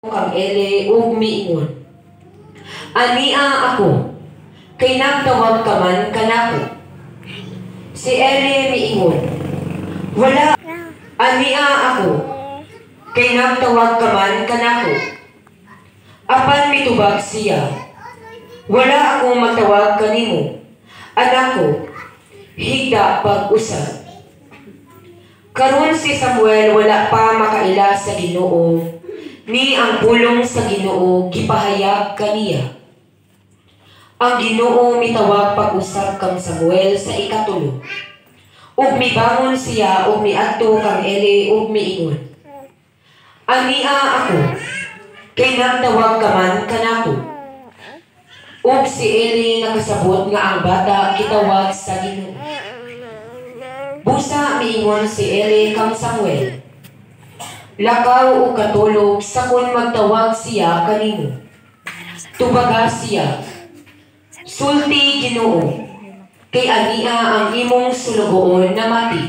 kang ele ug miingon, ania ako, kay nagtawag ka man kanako. Si Eli miingon, wala, ania ako, kay nagtawag ka man kanako. Apan mitubag siya, wala akong matawag kanimo, anako, higda pag-usab. Karon si Samuel wala pa makaila sa Ginoo, ni ang pulong sa Ginoo gipahayag kaniya. Ang Ginoo mitawag pag-usab kang Samuel sa ikatulo. Ug mibangon siya ug miadto kang Eli ug miingon, ania ako, kay nagtawag ka man kanako. Ug si Eli nakasabot nga ang bata gitawag sa Ginoo. Busa miingon si Eli kang Samuel, lakaw o katulog sa kung magtawag siya kanimo. Tubaga siya, sulti Ginoo, kay ania ang imong sulugoon na mati.